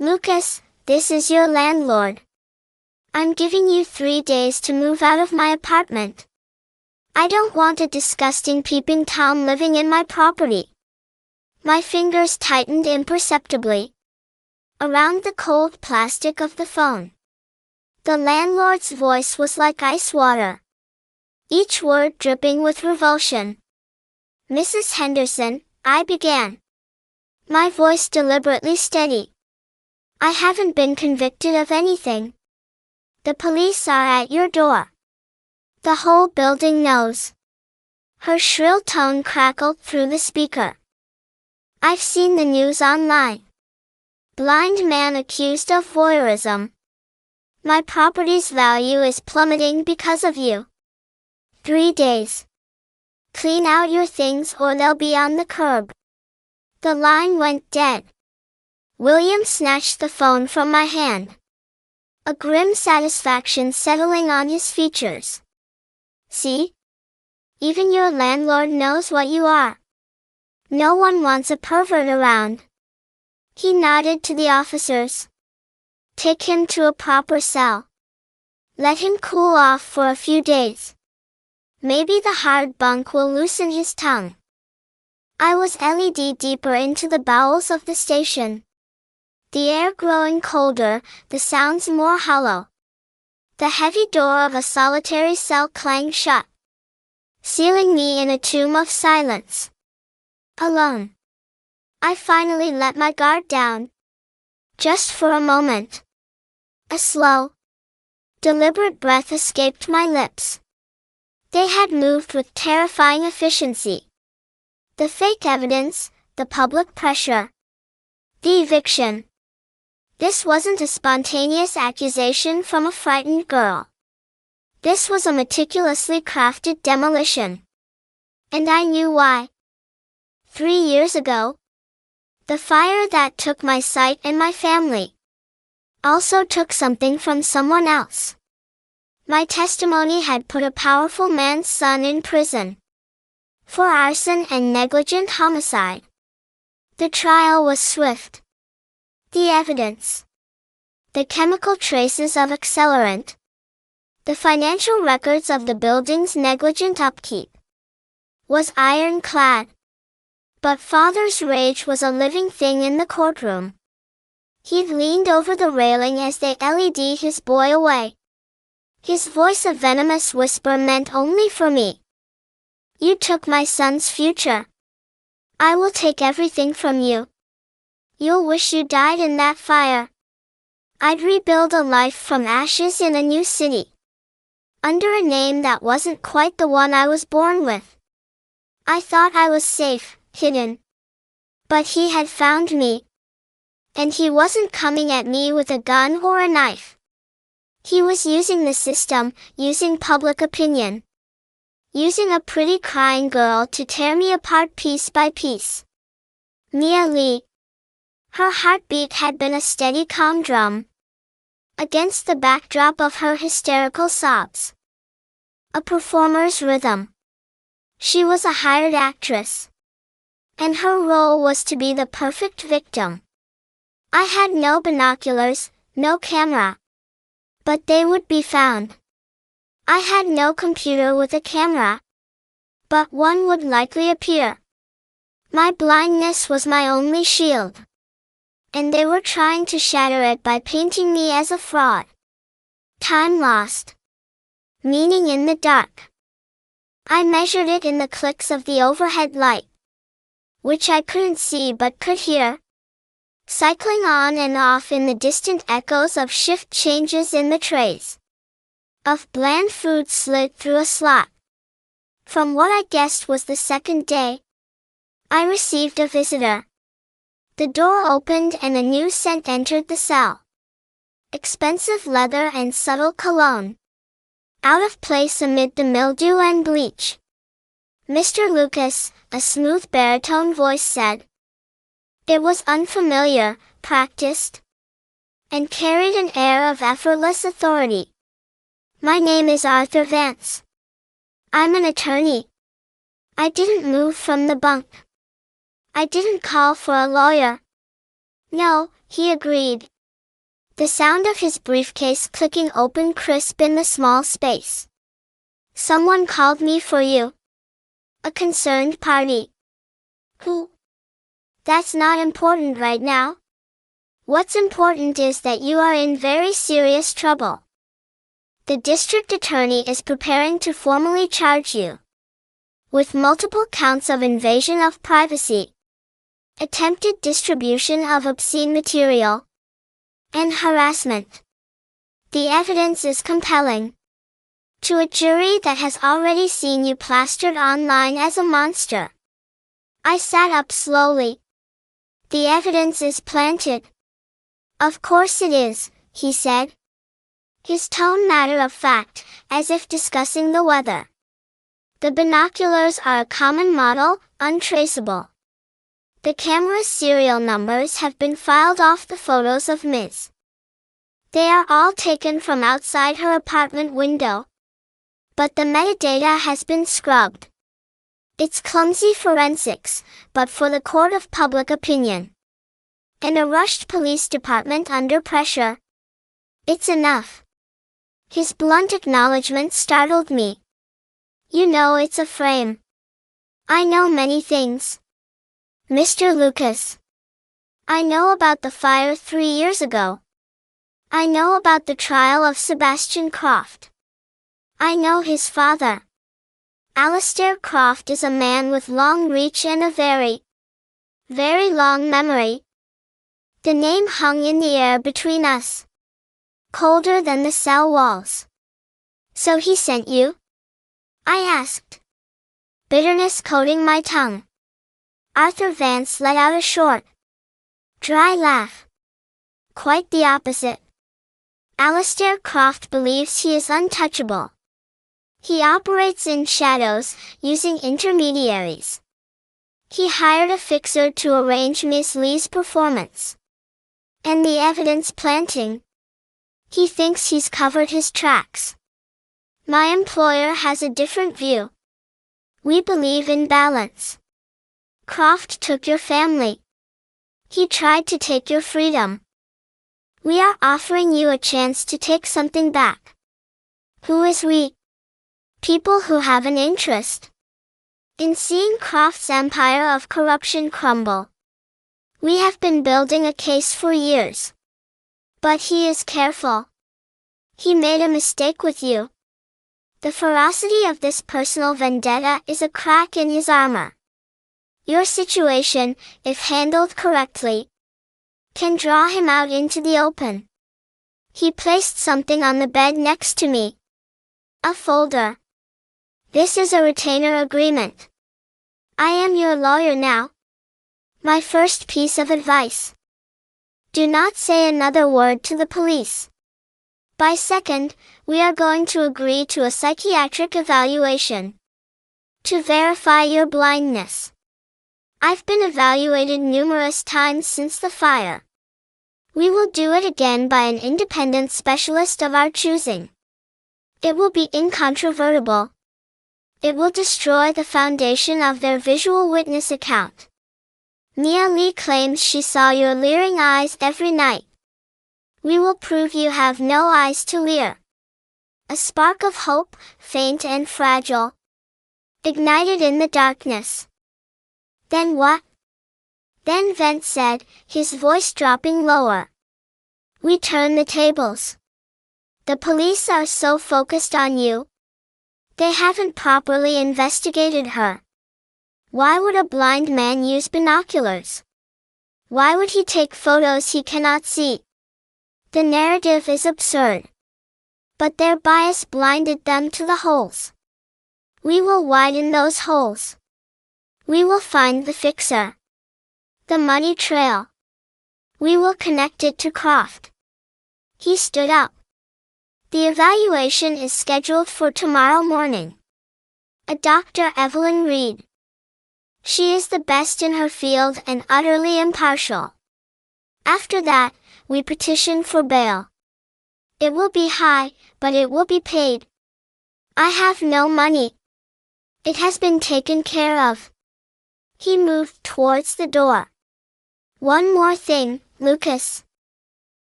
Lucas, this is your landlord. I'm giving you 3 days to move out of my apartment. I don't want a disgusting peeping Tom living in my property. My fingers tightened imperceptibly around the cold plastic of the phone. The landlord's voice was like ice water, each word dripping with revulsion. Mrs. Henderson, I began, my voice deliberately steady. I haven't been convicted of anything. The police are at your door. The whole building knows. Her shrill tone crackled through the speaker. I've seen the news online. Blind man accused of voyeurism. My property's value is plummeting because of you. 3 days. Clean out your things or they'll be on the curb. The line went dead. William snatched the phone from my hand, a grim satisfaction settling on his features. See? Even your landlord knows what you are. No one wants a pervert around. He nodded to the officers. Take him to a proper cell. Let him cool off for a few days. Maybe the hard bunk will loosen his tongue. I was LED deeper into the bowels of the station. The air growing colder, the sounds more hollow. The heavy door of a solitary cell clanged shut, sealing me in a tomb of silence. Alone. I finally let my guard down. Just for a moment. A slow, deliberate breath escaped my lips. They had moved with terrifying efficiency. The fake evidence, the public pressure, the eviction. This wasn't a spontaneous accusation from a frightened girl. This was a meticulously crafted demolition. And I knew why. 3 years ago, the fire that took my sight and my family also took something from someone else. My testimony had put a powerful man's son in prison for arson and negligent homicide. The trial was swift. The evidence, the chemical traces of accelerant, the financial records of the building's negligent upkeep, was ironclad. But Father's rage was a living thing in the courtroom. He'd leaned over the railing as they LED'd his boy away. His voice a venomous whisper meant only for me. You took my son's future. I will take everything from you. You'll wish you died in that fire. I'd rebuild a life from ashes in a new city, under a name that wasn't quite the one I was born with. I thought I was safe, hidden. But he had found me. And he wasn't coming at me with a gun or a knife. He was using the system, using public opinion, using a pretty crying girl to tear me apart piece by piece. Mia Lee. Her heartbeat had been a steady calm drum against the backdrop of her hysterical sobs. A performer's rhythm. She was a hired actress, and her role was to be the perfect victim. I had no binoculars, no camera, but they would be found. I had no computer with a camera, but one would likely appear. My blindness was my only shield. And they were trying to shatter it by painting me as a fraud. Time lost. Meaning in the dark. I measured it in the clicks of the overhead light, which I couldn't see but could hear, cycling on and off in the distant echoes of shift changes in the trays of bland food slid through a slot. From what I guessed was the second day, I received a visitor. The door opened and a new scent entered the cell. Expensive leather and subtle cologne, out of place amid the mildew and bleach. Mr. Lucas, a smooth baritone voice said. It was unfamiliar, practiced, and carried an air of effortless authority. My name is Arthur Vance. I'm an attorney. I didn't move from the bunk. I didn't call for a lawyer. No, He agreed. The sound of his briefcase clicking open crisp in the small space. Someone called me for you. A concerned party. Who? That's not important right now. What's important is that you are in very serious trouble. The district attorney is preparing to formally charge you with multiple counts of invasion of privacy, attempted distribution of obscene material, and harassment. The evidence is compelling. To a jury that has already seen you plastered online as a monster. I sat up slowly. The evidence is planted. Of course it is, he said. His tone matter of fact, as if discussing the weather. The binoculars are a common model, untraceable. The camera's serial numbers have been filed off the photos of Ms. They are all taken from outside her apartment window. But the metadata has been scrubbed. It's clumsy forensics, but for the court of public opinion and a rushed police department under pressure, it's enough. His blunt acknowledgement startled me. You know it's a frame. I know many things. Mr. Lucas. I know about the fire 3 years ago. I know about the trial of Sebastian Croft. I know his father. Alistair Croft is a man with long reach and a very, very long memory. The name hung in the air between us, colder than the cell walls. So he sent you? I asked, bitterness coating my tongue. Arthur Vance let out a short, dry laugh. Quite the opposite. Alistair Croft believes he is untouchable. He operates in shadows, using intermediaries. He hired a fixer to arrange Miss Lee's performance. And the evidence planting. He thinks he's covered his tracks. My employer has a different view. We believe in balance. Croft took your family. He tried to take your freedom. We are offering you a chance to take something back. Who is we? People who have an interest in seeing Croft's empire of corruption crumble. We have been building a case for years. But he is careful. He made a mistake with you. The ferocity of this personal vendetta is a crack in his armor. Your situation, if handled correctly, can draw him out into the open. He placed something on the bed next to me. A folder. This is a retainer agreement. I am your lawyer now. My first piece of advice. Do not say another word to the police. By second, we are going to agree to a psychiatric evaluation to verify your blindness. I've been evaluated numerous times since the fire. We will do it again by an independent specialist of our choosing. It will be incontrovertible. It will destroy the foundation of their visual witness account. Mia Lee claims she saw your leering eyes every night. We will prove you have no eyes to leer. A spark of hope, faint and fragile, ignited in the darkness. Then what? Then Vent said, his voice dropping lower. We turn the tables. The police are so focused on you. They haven't properly investigated her. Why would a blind man use binoculars? Why would he take photos he cannot see? The narrative is absurd. But their bias blinded them to the holes. We will widen those holes. We will find the fixer. The money trail. We will connect it to Croft. He stood up. The evaluation is scheduled for tomorrow morning. A Dr. Evelyn Reed. She is the best in her field and utterly impartial. After that, we petition for bail. It will be high, but it will be paid. I have no money. It has been taken care of. He moved towards the door. One more thing, Lucas.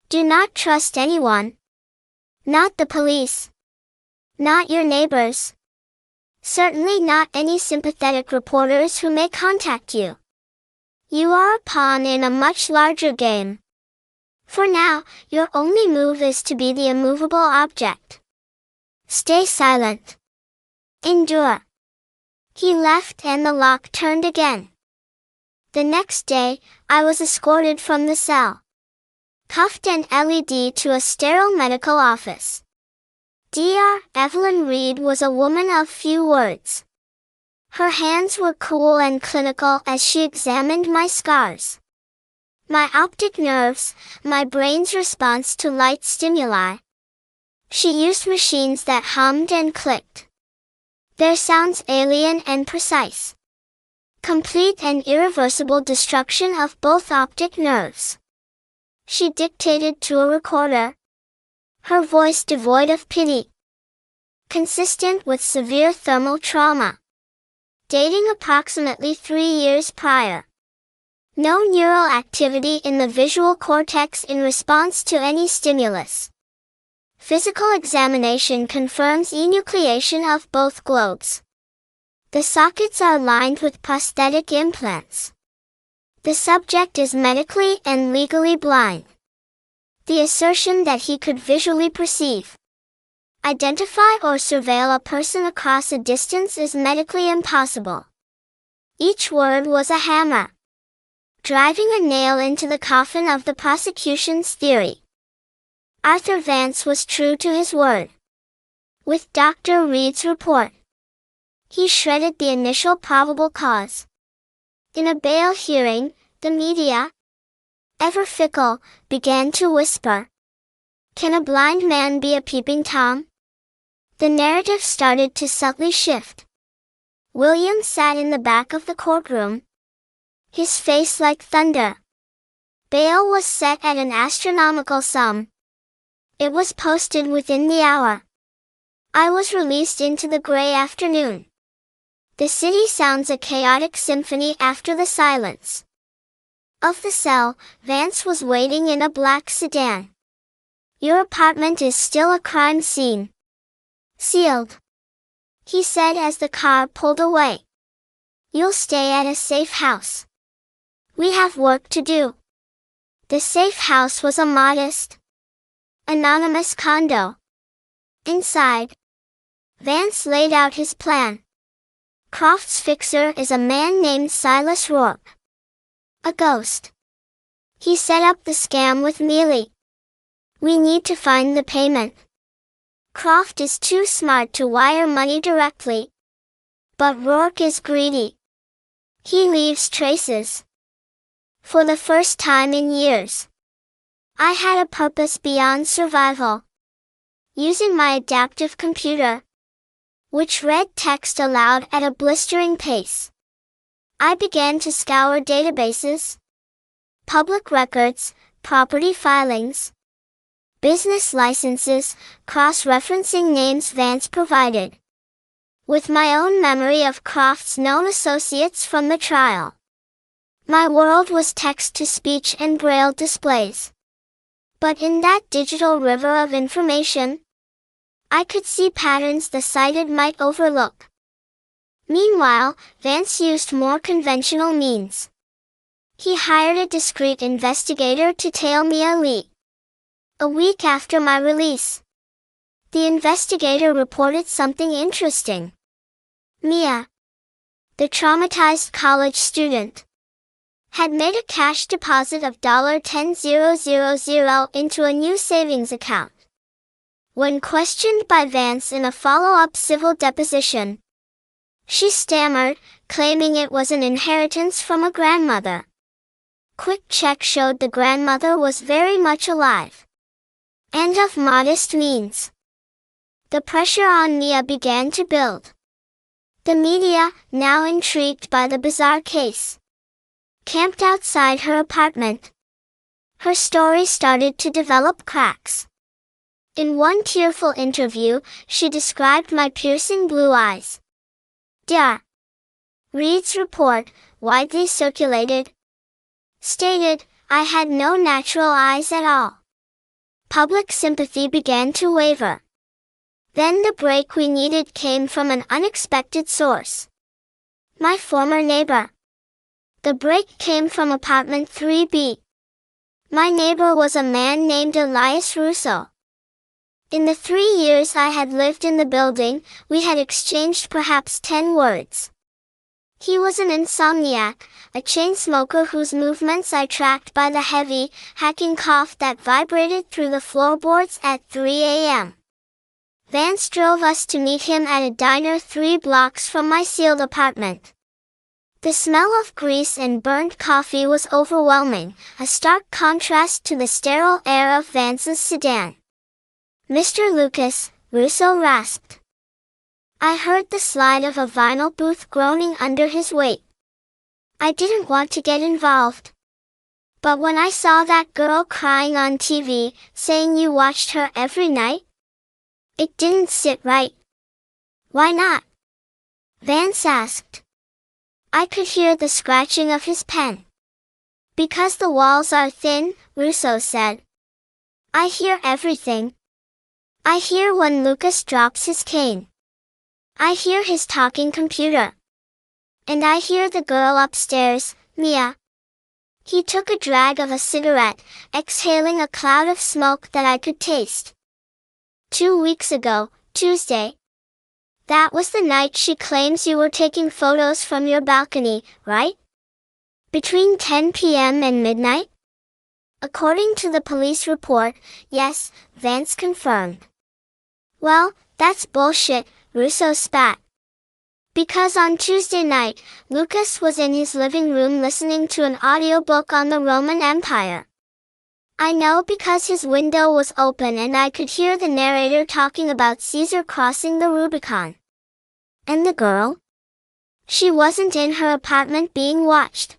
Do not trust anyone. Not the police. Not your neighbors. Certainly not any sympathetic reporters who may contact you. You are a pawn in a much larger game. For now, your only move is to be the immovable object. Stay silent. Endure. He left and the lock turned again. The next day, I was escorted from the cell, cuffed and led to a sterile medical office. Dr. Evelyn Reed was a woman of few words. Her hands were cool and clinical as she examined my scars, my optic nerves, my brain's response to light stimuli. She used machines that hummed and clicked, their sounds alien and precise. Complete and irreversible destruction of both optic nerves. She dictated to a recorder, her voice devoid of pity, consistent with severe thermal trauma, dating approximately 3 years prior. No neural activity in the visual cortex in response to any stimulus. Physical examination confirms enucleation of both globes. The sockets are lined with prosthetic implants. The subject is medically and legally blind. The assertion that he could visually perceive, identify or surveil a person across a distance is medically impossible. Each word was a hammer, driving a nail into the coffin of the prosecution's theory. Arthur Vance was true to his word. With Dr. Reed's report, he shredded the initial probable cause. In a bail hearing, the media, ever fickle, began to whisper, "Can a blind man be a peeping Tom?" The narrative started to subtly shift. William sat in the back of the courtroom, his face like thunder. Bail was set at an astronomical sum. It was posted within the hour. I was released into the gray afternoon. The city sounds a chaotic symphony after the silence of the cell. Vance was waiting in a black sedan. "Your apartment is still a crime scene. Sealed," he said as the car pulled away. "You'll stay at a safe house. We have work to do." The safe house was a modest, anonymous condo. Inside, Vance laid out his plan. Croft's fixer is a man named Silas Rourke, a ghost. He set up the scam with Mealy. We need to find the payment. Croft is too smart to wire money directly, but Rourke is greedy. He leaves traces. For the first time in years, I had a purpose beyond survival. Using my adaptive computer, which read text aloud at a blistering pace, I began to scour databases, public records, property filings, business licenses, cross-referencing names Vance provided, with my own memory of Croft's known associates from the trial. My world was text-to-speech and braille displays. But in that digital river of information, I could see patterns the sighted might overlook. Meanwhile, Vance used more conventional means. He hired a discreet investigator to tail me a lead. A week after my release, the investigator reported something interesting. Mia, the traumatized college student, had made a cash deposit of $10,000 into a new savings account. When questioned by Vance in a follow-up civil deposition, she stammered, claiming it was an inheritance from a grandmother. Quick check showed the grandmother was very much alive, and of modest means. The pressure on Mia began to build. The media, now intrigued by the bizarre case, camped outside her apartment. Her story started to develop cracks. In one tearful interview, she described my piercing blue eyes. Dr. Reed's report, widely circulated, stated I had no natural eyes at all. Public sympathy began to waver. Then the break we needed came from an unexpected source. My former neighbor. The break came from apartment 3B. My neighbor was a man named Elias Russo. In the 3 years I had lived in the building, we had exchanged perhaps 10 words. He was an insomniac, a chain smoker whose movements I tracked by the heavy, hacking cough that vibrated through the floorboards at 3 a.m. Vance drove us to meet him at a diner 3 blocks from my sealed apartment. The smell of grease and burnt coffee was overwhelming, a stark contrast to the sterile air of Vance's sedan. "Mr. Lucas," Russo rasped. I heard the slide of a vinyl booth groaning under his weight. I didn't want to get involved. But when I saw that girl crying on TV, saying you watched her every night, it didn't sit right. "Why not?" Vance asked. I could hear the scratching of his pen. "Because the walls are thin," Russo said. "I hear everything. I hear when Lucas drops his cane. I hear his talking computer. And I hear the girl upstairs, Mia." He took a drag of a cigarette, exhaling a cloud of smoke that I could taste. 2 weeks ago, Tuesday. That was the night she claims you were taking photos from your balcony, right? Between 10 p.m. and midnight? According to the police report, yes, Vance confirmed. Well, that's bullshit, Russo spat. Because on Tuesday night, Lucas was in his living room listening to an audiobook on the Roman Empire. I know because his window was open and I could hear the narrator talking about Caesar crossing the Rubicon. And the girl? She wasn't in her apartment being watched.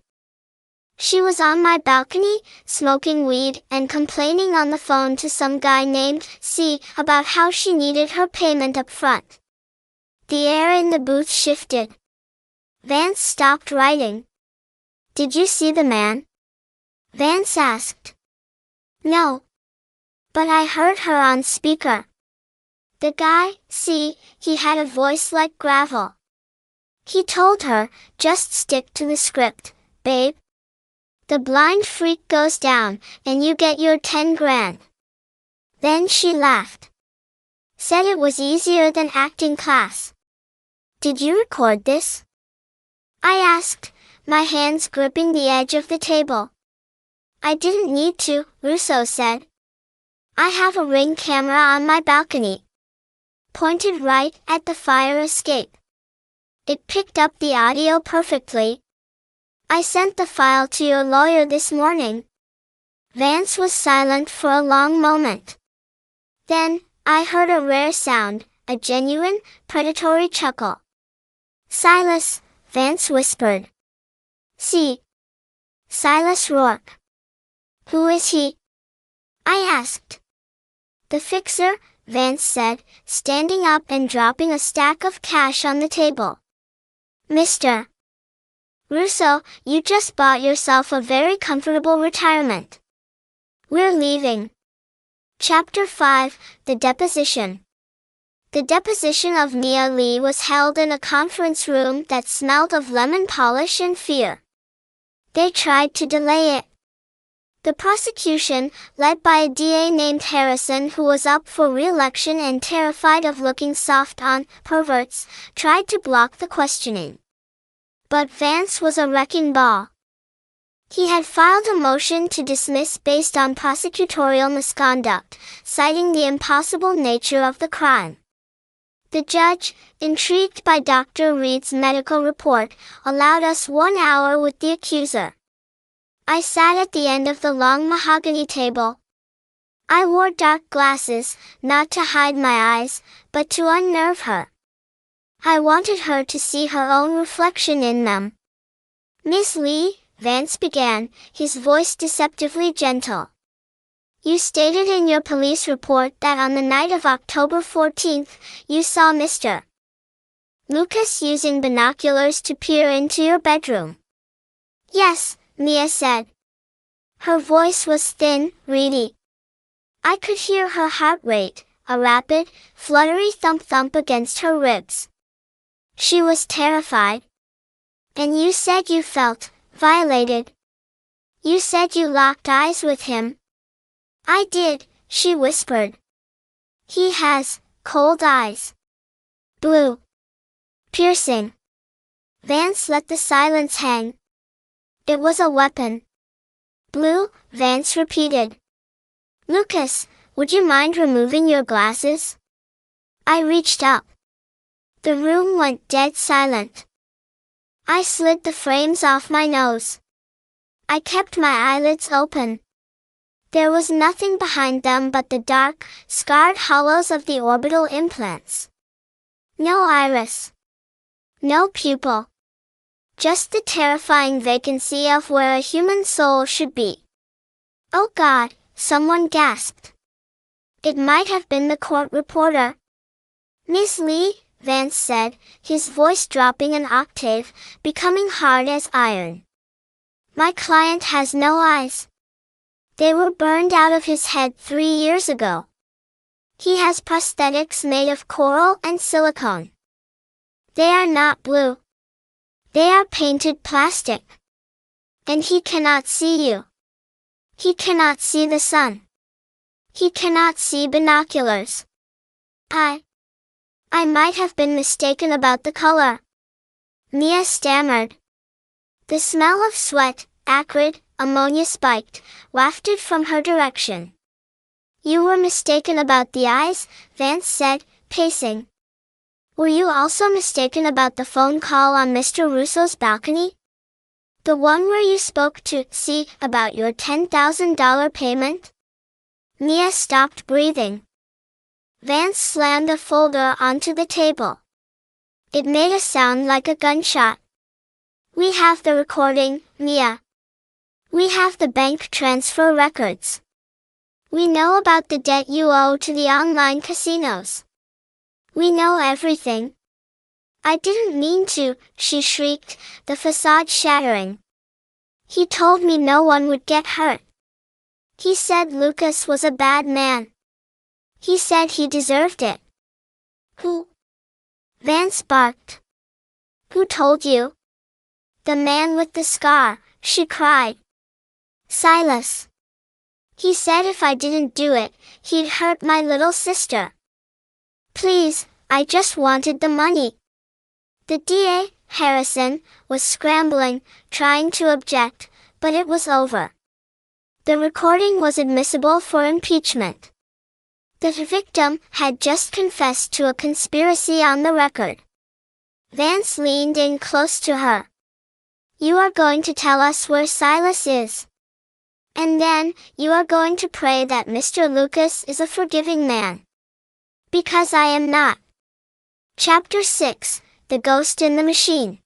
She was on my balcony, smoking weed and complaining on the phone to some guy named C about how she needed her payment up front. The air in the booth shifted. Vance stopped writing. "Did you see the man?" Vance asked. "No. But I heard her on speaker. The guy, see, he had a voice like gravel. He told her, just stick to the script, babe. The blind freak goes down, and you get your 10 grand. Then she laughed. Said it was easier than acting class. Did you record this? I asked, my hands gripping the edge of the table. I didn't need to, Russo said. I have a Ring camera on my balcony. Pointed right at the fire escape. It picked up the audio perfectly. I sent the file to your lawyer this morning. Vance was silent for a long moment. Then, I heard a rare sound, a genuine, predatory chuckle. Silas, Vance whispered. See. Silas Rourke. Who is he? I asked. The fixer, Vance said, standing up and dropping a stack of cash on the table. Mr. Russo, you just bought yourself a very comfortable retirement. We're leaving. Chapter 5, The Deposition. The deposition of Mia Lee was held in a conference room that smelled of lemon polish and fear. They tried to delay it. The prosecution, led by a DA named Henderson who was up for re-election and terrified of looking soft on perverts, tried to block the questioning. But Vance was a wrecking ball. He had filed a motion to dismiss based on prosecutorial misconduct, citing the impossible nature of the crime. The judge, intrigued by Dr. Reed's medical report, allowed us 1 hour with the accuser. I sat at the end of the long mahogany table. I wore dark glasses, not to hide my eyes, but to unnerve her. I wanted her to see her own reflection in them. Miss Lee, Vance began, his voice deceptively gentle. You stated in your police report that on the night of October 14th, you saw Mr. Lucas using binoculars to peer into your bedroom. Yes, Mia said. Her voice was thin, reedy. I could hear her heart rate, a rapid, fluttery thump-thump against her ribs. She was terrified. And you said you felt violated. You said you locked eyes with him. I did, she whispered. He has cold eyes. Blue. Piercing. Vance let the silence hang. It was a weapon. Blue, Vance repeated. Lucas, would you mind removing your glasses? I reached up. The room went dead silent. I slid the frames off my nose. I kept my eyelids open. There was nothing behind them but the dark, scarred hollows of the orbital implants. No iris. No pupil. Just the terrifying vacancy of where a human soul should be. Oh God, someone gasped. It might have been the court reporter. Miss Lee, Vance said, his voice dropping an octave, becoming hard as iron. My client has no eyes. They were burned out of his head 3 years ago. He has prosthetics made of coral and silicone. They are not blue. They are painted plastic. And he cannot see you. He cannot see the sun. He cannot see binoculars. I might have been mistaken about the color. Mia stammered. The smell of sweat, acrid, ammonia-spiked, wafted from her direction. You were mistaken about the eyes, Vance said, pacing. Were you also mistaken about the phone call on Mr. Russo's balcony? The one where you spoke to C about your $10,000 payment? Mia stopped breathing. Vance slammed a folder onto the table. It made a sound like a gunshot. We have the recording, Mia. We have the bank transfer records. We know about the debt you owe to the online casinos. We know everything. I didn't mean to, she shrieked, the facade shattering. He told me no one would get hurt. He said Lucas was a bad man. He said he deserved it. Who? Vance barked. Who told you? The man with the scar, she cried. Silas. He said if I didn't do it, he'd hurt my little sister. Please, I just wanted the money. The DA, Harrison, was scrambling, trying to object, but it was over. The recording was admissible for impeachment. The victim had just confessed to a conspiracy on the record. Vance leaned in close to her. You are going to tell us where Silas is. And then, you are going to pray that Mr. Lucas is a forgiving man. Because I am not. Chapter 6, The Ghost in the Machine.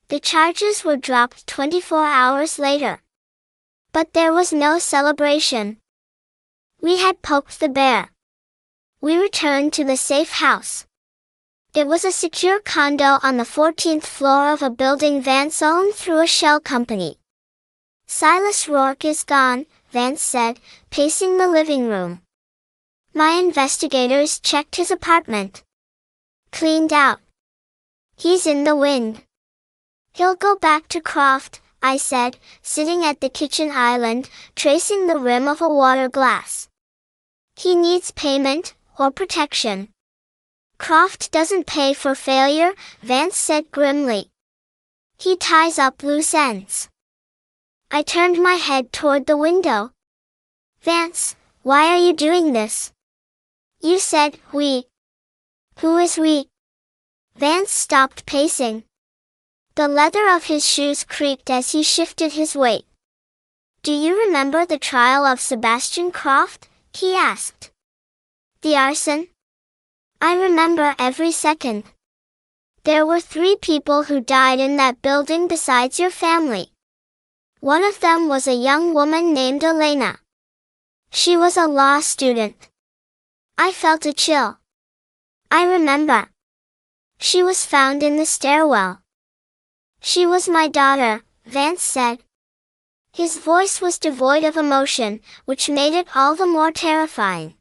The charges were dropped 24 hours later. But there was no celebration. We had poked the bear. We returned to the safe house. It was a secure condo on the 14th floor of a building Vance owned through a shell company. Silas Rourke is gone, Vance said, pacing the living room. My investigators checked his apartment. Cleaned out. He's in the wind. He'll go back to Croft, I said, sitting at the kitchen island, tracing the rim of a water glass. He needs payment, or protection. Croft doesn't pay for failure, Vance said grimly. He ties up loose ends. I turned my head toward the window. Vance, why are you doing this? You said, we. Who is we? Vance stopped pacing. The leather of his shoes creaked as he shifted his weight. Do you remember the trial of Sebastian Croft? He asked. The arson? I remember every second. There were 3 people who died in that building besides your family. One of them was a young woman named Elena. She was a law student. I felt a chill. I remember. She was found in the stairwell. She was my daughter, Vance said. His voice was devoid of emotion, which made it all the more terrifying.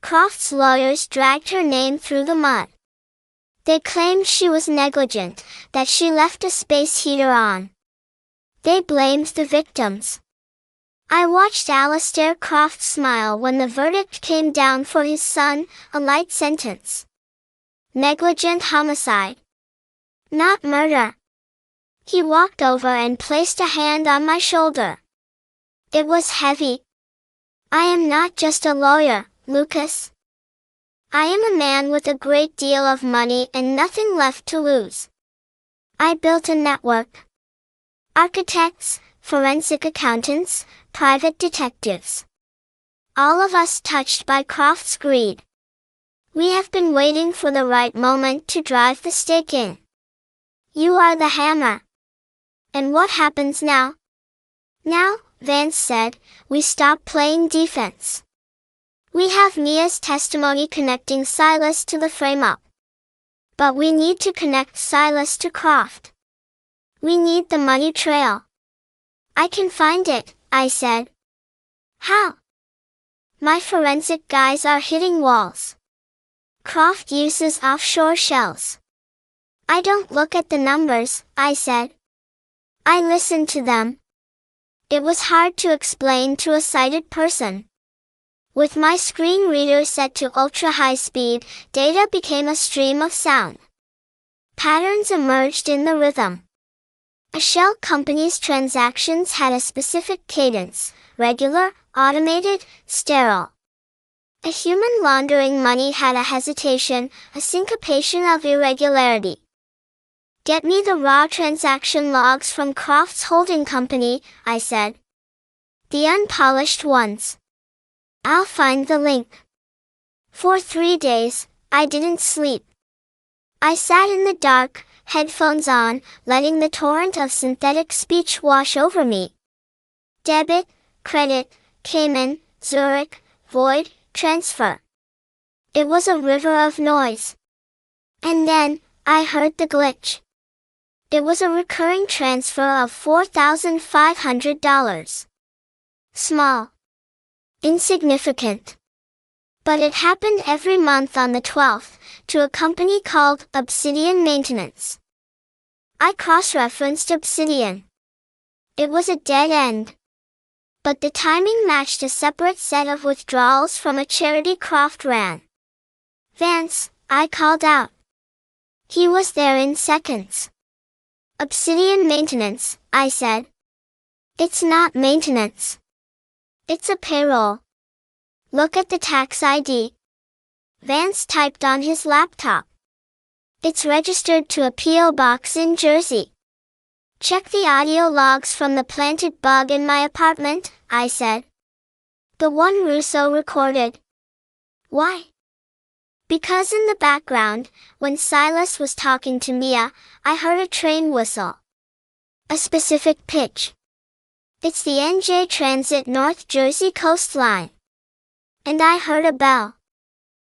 Croft's lawyers dragged her name through the mud. They claimed she was negligent, that she left a space heater on. They blamed the victims. I watched Alistair Croft smile when the verdict came down for his son, a light sentence. Negligent homicide. Not murder. He walked over and placed a hand on my shoulder. It was heavy. I am not just a lawyer, Lucas. I am a man with a great deal of money and nothing left to lose. I built a network. Architects, forensic accountants, private detectives. All of us touched by Croft's greed. We have been waiting for the right moment to drive the stake in. You are the hammer. And what happens now? Now, Vance said, we stop playing defense. We have Mia's testimony connecting Silas to the frame-up. But we need to connect Silas to Croft. We need the money trail. I can find it, I said. How? My forensic guys are hitting walls. Croft uses offshore shells. I don't look at the numbers, I said. I listen to them. It was hard to explain to a sighted person. With my screen reader set to ultra-high speed, data became a stream of sound. Patterns emerged in the rhythm. A shell company's transactions had a specific cadence, regular, automated, sterile. A human laundering money had a hesitation, a syncopation of irregularity. Get me the raw transaction logs from Croft's holding company, I said. The unpolished ones. I'll find the link. For 3 days, I didn't sleep. I sat in the dark, headphones on, letting the torrent of synthetic speech wash over me. Debit, credit, Cayman, Zurich, void, transfer. It was a river of noise. And then, I heard the glitch. It was a recurring transfer of $4,500. Small. Insignificant. But it happened every month on the 12th, to a company called Obsidian Maintenance. I cross-referenced Obsidian. It was a dead end. But the timing matched a separate set of withdrawals from a charity Croft ran. Vance, I called out. He was there in seconds. Obsidian Maintenance, I said. It's not maintenance. It's a payroll. Look at the tax ID. Vance typed on his laptop. It's registered to a P.O. box in Jersey. Check the audio logs from the planted bug in my apartment, I said. The one Russo recorded. Why? Because in the background, when Silas was talking to Mia, I heard a train whistle. A specific pitch. It's the NJ Transit North Jersey coastline. And I heard a bell.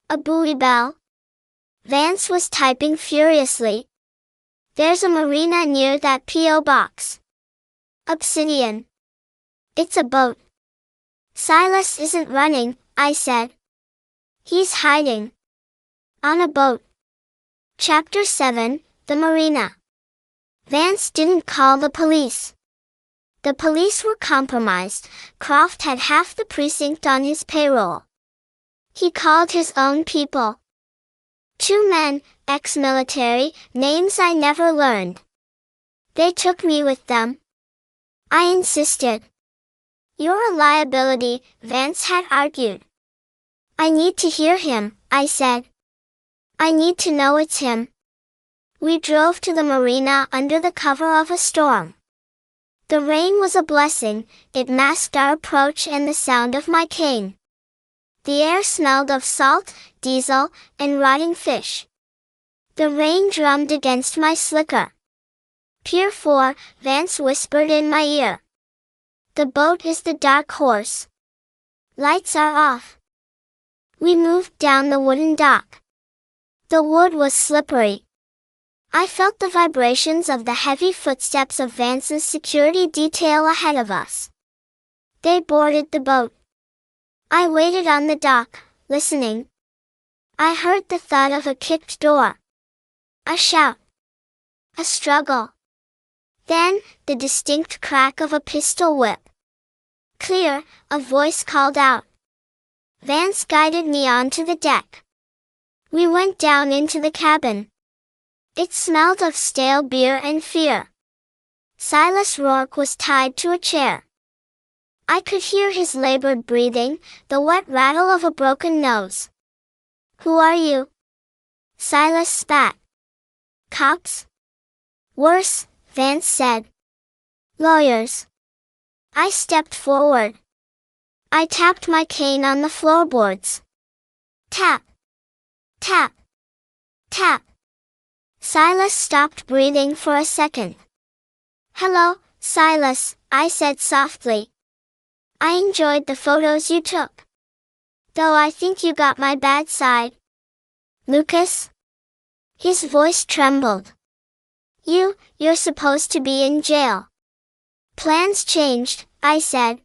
A buoy bell. Vance was typing furiously. There's a marina near that P.O. box. Obsidian. It's a boat. Silas isn't running, I said. He's hiding. On a boat. Chapter 7, The Marina. Vance didn't call the police. The police were compromised. Croft had half the precinct on his payroll. He called his own people. 2 men, ex-military, names I never learned. They took me with them. I insisted. You're a liability, Vance had argued. I need to hear him, I said. I need to know it's him. We drove to the marina under the cover of a storm. The rain was a blessing, it masked our approach and the sound of my cane. The air smelled of salt, diesel, and rotting fish. The rain drummed against my slicker. Pier 4, Vance whispered in my ear. The boat is the dark horse. Lights are off. We moved down the wooden dock. The wood was slippery. I felt the vibrations of the heavy footsteps of Vance's security detail ahead of us. They boarded the boat. I waited on the dock, listening. I heard the thud of a kicked door. A shout. A struggle. Then, the distinct crack of a pistol whip. Clear, a voice called out. Vance guided me onto the deck. We went down into the cabin. It smelled of stale beer and fear. Silas Rourke was tied to a chair. I could hear his labored breathing, the wet rattle of a broken nose. Who are you? Silas spat. Cops? Worse, Vance said. Lawyers. I stepped forward. I tapped my cane on the floorboards. Tap. Tap. Tap. Silas stopped breathing for a second. Hello, Silas, I said softly. I enjoyed the photos you took. Though I think you got my bad side. Lucas? His voice trembled. You're supposed to be in jail. Plans changed, I said.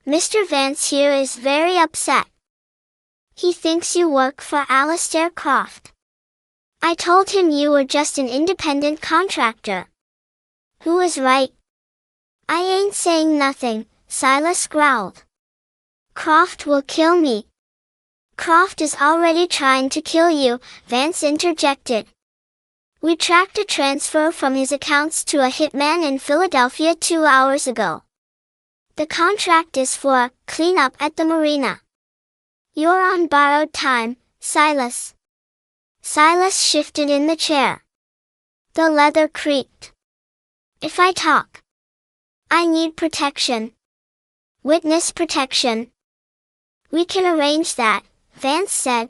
Mr. Vance here is very upset. He thinks you work for Alistair Croft. I told him you were just an independent contractor. Who is right? I ain't saying nothing, Silas growled. Croft will kill me. Croft is already trying to kill you, Vance interjected. We tracked a transfer from his accounts to a hitman in Philadelphia 2 hours ago. The contract is for cleanup at the marina. You're on borrowed time, Silas. Silas shifted in the chair. The leather creaked. If I talk, I need protection. Witness protection. We can arrange that, Vance said.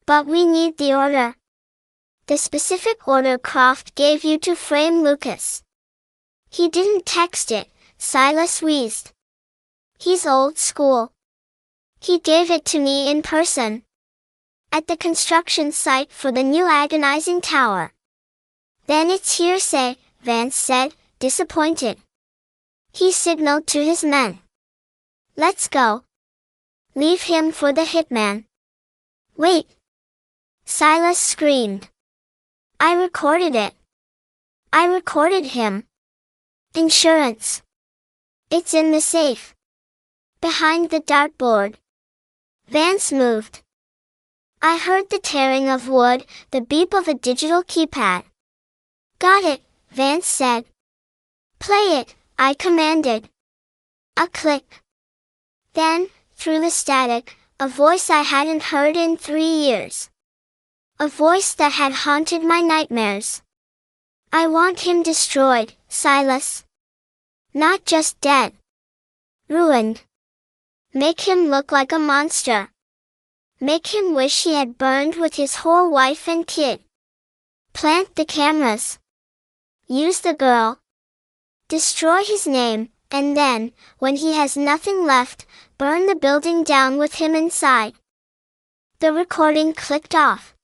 But we need the order. The specific order Croft gave you to frame Lucas. He didn't text it, Silas wheezed. He's old school. He gave it to me in person. At the construction site for the new agonizing tower. Then it's hearsay, Vance said, disappointed. He signaled to his men. Let's go. Leave him for the hitman. Wait. Silas screamed. I recorded it. I recorded him. Insurance. It's in the safe. Behind the dartboard. Vance moved. I heard the tearing of wood, the beep of a digital keypad. Got it, Vance said. Play it, I commanded. A click. Then, through the static, a voice I hadn't heard in 3 years. A voice that had haunted my nightmares. I want him destroyed, Silas. Not just dead. Ruined. Make him look like a monster. Make him wish he had burned with his whole wife and kid. Plant the cameras. Use the girl. Destroy his name, and then, when he has nothing left, burn the building down with him inside. The recording clicked off.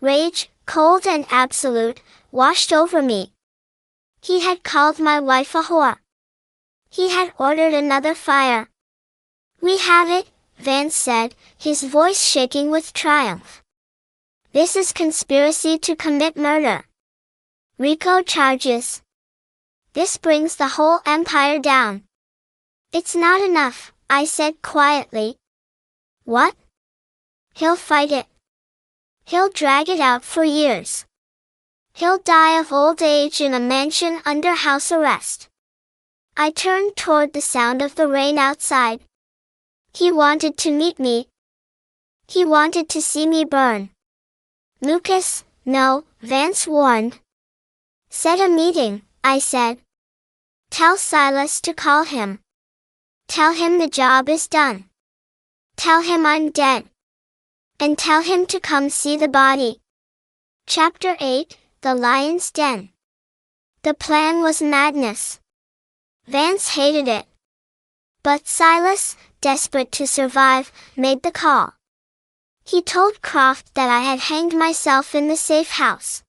Rage, cold and absolute, washed over me. He had called my wife a whore. He had ordered another fire. We have it, Vance said, his voice shaking with triumph. This is conspiracy to commit murder. RICO charges. This brings the whole empire down. It's not enough, I said quietly. What? He'll fight it. He'll drag it out for years. He'll die of old age in a mansion under house arrest. I turned toward the sound of the rain outside. He wanted to meet me. He wanted to see me burn. Lucas, no, Vance warned. Set a meeting, I said. Tell Silas to call him. Tell him the job is done. Tell him I'm dead. And tell him to come see the body. Chapter 8, The Lion's Den. The plan was madness. Vance hated it. But Silas, desperate to survive, made the call. He told Croft that I had hanged myself in the safe house.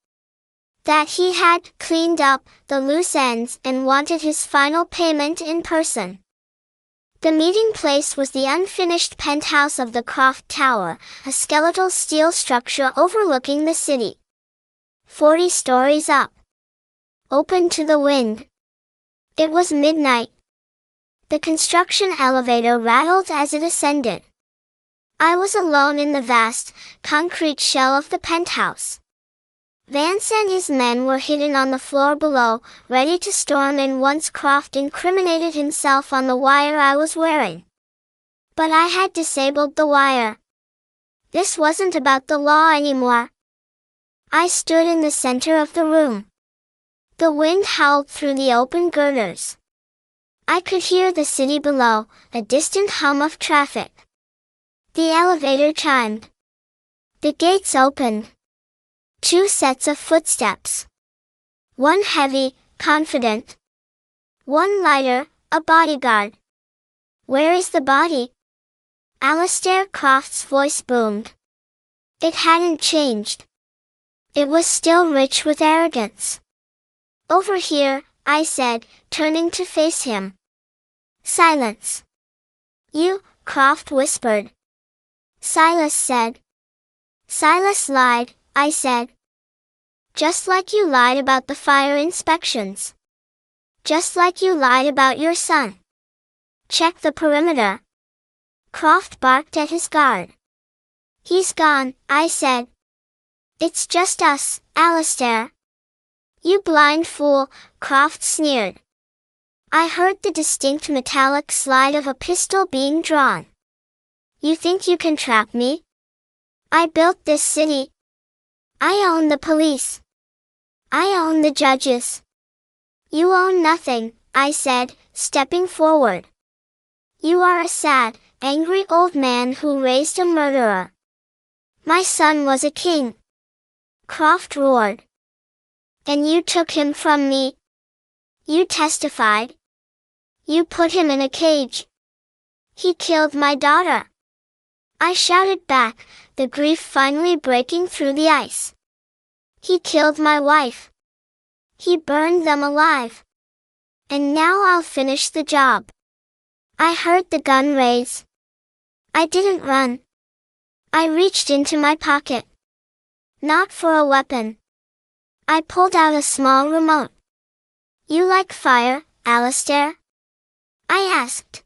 That he had cleaned up the loose ends and wanted his final payment in person. The meeting place was the unfinished penthouse of the Croft Tower, a skeletal steel structure overlooking the city. 40 stories up. Open to the wind. It was midnight. The construction elevator rattled as it ascended. I was alone in the vast, concrete shell of the penthouse. Vance and his men were hidden on the floor below, ready to storm in once Croft incriminated himself on the wire I was wearing. But I had disabled the wire. This wasn't about the law anymore. I stood in the center of the room. The wind howled through the open girders. I could hear the city below, a distant hum of traffic. The elevator chimed. The gates opened. 2 sets of footsteps. One heavy, confident. One lighter, a bodyguard. Where is the body? Alistair Croft's voice boomed. It hadn't changed. It was still rich with arrogance. Over here, I said, turning to face him. Silence. You, Croft whispered. Silas said. Silas lied, I said. Just like you lied about the fire inspections. Just like you lied about your son. Check the perimeter. Croft barked at his guard. He's gone, I said. It's just us, Alistair. You blind fool, Croft sneered. I heard the distinct metallic slide of a pistol being drawn. You think you can trap me? I built this city. I own the police. I own the judges. You own nothing, I said, stepping forward. You are a sad, angry old man who raised a murderer. My son was a king. Croft roared. And you took him from me. You testified. You put him in a cage. He killed my daughter. I shouted back, the grief finally breaking through the ice. He killed my wife. He burned them alive. And now I'll finish the job. I heard the gun raise. I didn't run. I reached into my pocket. Not for a weapon. I pulled out a small remote. You like fire, Alistair? I asked.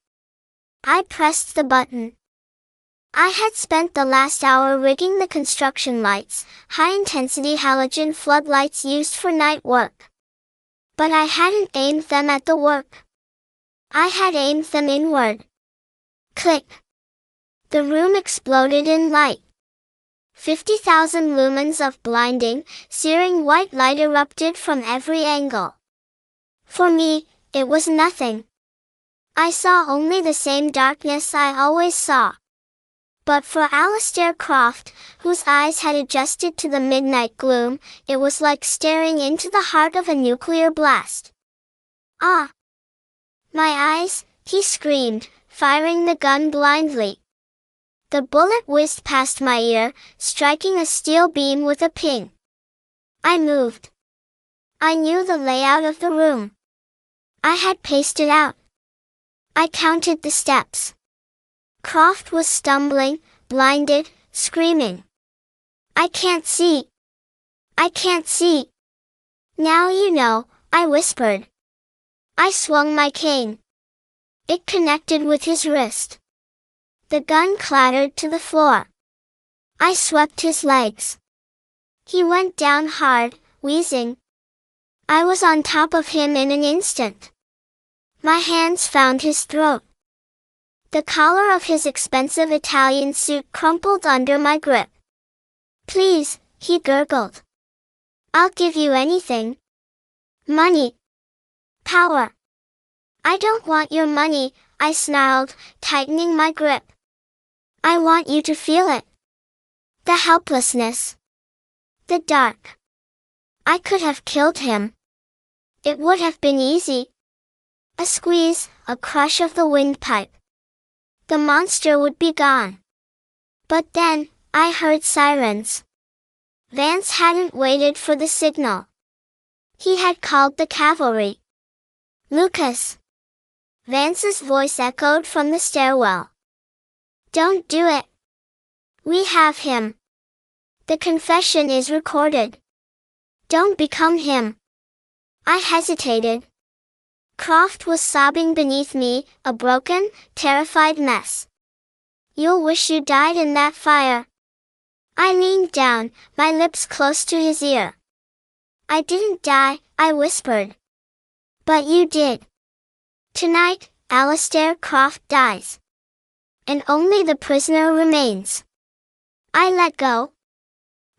I pressed the button. I had spent the last hour rigging the construction lights, high-intensity halogen floodlights used for night work. But I hadn't aimed them at the work. I had aimed them inward. Click. The room exploded in light. 50,000 lumens of blinding, searing white light erupted from every angle. For me, it was nothing. I saw only the same darkness I always saw. But for Alistair Croft, whose eyes had adjusted to the midnight gloom, it was like staring into the heart of a nuclear blast. Ah! My eyes, he screamed, firing the gun blindly. The bullet whizzed past my ear, striking a steel beam with a ping. I moved. I knew the layout of the room. I had paced it out. I counted the steps. Croft was stumbling, blinded, screaming. I can't see. I can't see. Now you know, I whispered. I swung my cane. It connected with his wrist. The gun clattered to the floor. I swept his legs. He went down hard, wheezing. I was on top of him in an instant. My hands found his throat. The collar of his expensive Italian suit crumpled under my grip. Please, he gurgled. I'll give you anything. Money. Power. I don't want your money, I snarled, tightening my grip. I want you to feel it. The helplessness. The dark. I could have killed him. It would have been easy. A squeeze, a crush of the windpipe. The monster would be gone. But then, I heard sirens. Vance hadn't waited for the signal. He had called the cavalry. Lucas. Vance's voice echoed from the stairwell. Don't do it. We have him. The confession is recorded. Don't become him. I hesitated. Croft was sobbing beneath me, a broken, terrified mess. You'll wish you died in that fire. I leaned down, my lips close to his ear. I didn't die, I whispered. But you did. Tonight, Alistair Croft dies. And only the prisoner remains. I let go.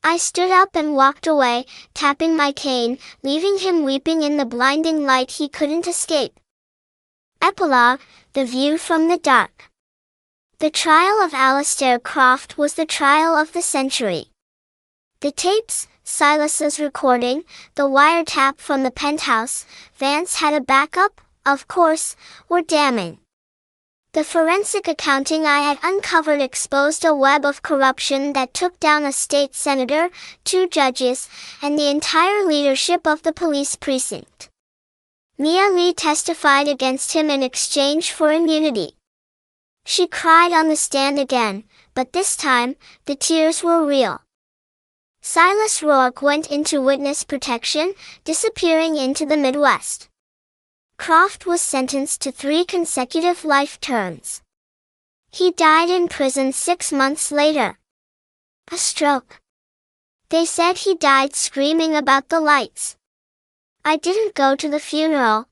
I stood up and walked away, tapping my cane, leaving him weeping in the blinding light he couldn't escape. Epilogue, The View from the Dark. The trial of Alistair Croft was the trial of the century. The tapes, Silas's recording, the wiretap from the penthouse, Vance had a backup, of course, were damning. The forensic accounting I had uncovered exposed a web of corruption that took down a state senator, 2 judges, and the entire leadership of the police precinct. Mia Lee testified against him in exchange for immunity. She cried on the stand again, but this time, the tears were real. Silas Rourke went into witness protection, disappearing into the Midwest. Croft was sentenced to 3 consecutive life terms. He died in prison 6 months later. A stroke. They said he died screaming about the lights. I didn't go to the funeral.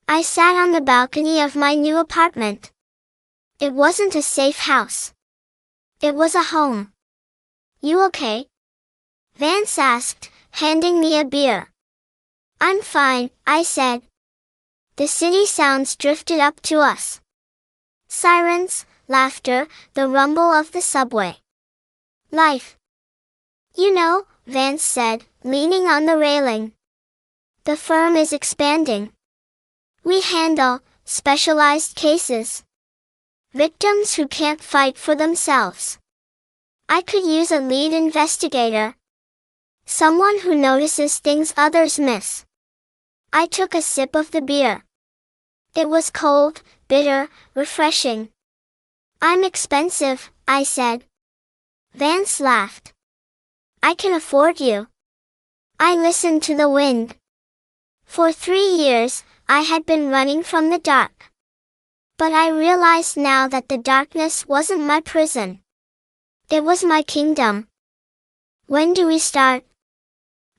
I sat on the balcony of my new apartment. It wasn't a safe house. It was a home. You okay? Vance asked, handing me a beer. I'm fine, I said. The city sounds drifted up to us. Sirens, laughter, the rumble of the subway. Life. You know, Vance said, leaning on the railing. The firm is expanding. We handle specialized cases. Victims who can't fight for themselves. I could use a lead investigator. Someone who notices things others miss. I took a sip of the beer. It was cold, bitter, refreshing. I'm expensive, I said. Vance laughed. I can afford you. I listened to the wind. For 3 years, I had been running from the dark. But I realized now that the darkness wasn't my prison. It was my kingdom. When do we start?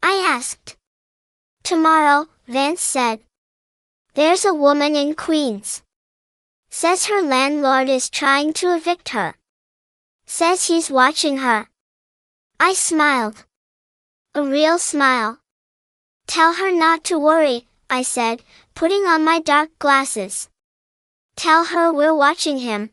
I asked. Tomorrow, Vance said. There's a woman in Queens. Says her landlord is trying to evict her. Says he's watching her. I smiled. A real smile. Tell her not to worry, I said, putting on my dark glasses. Tell her we're watching him.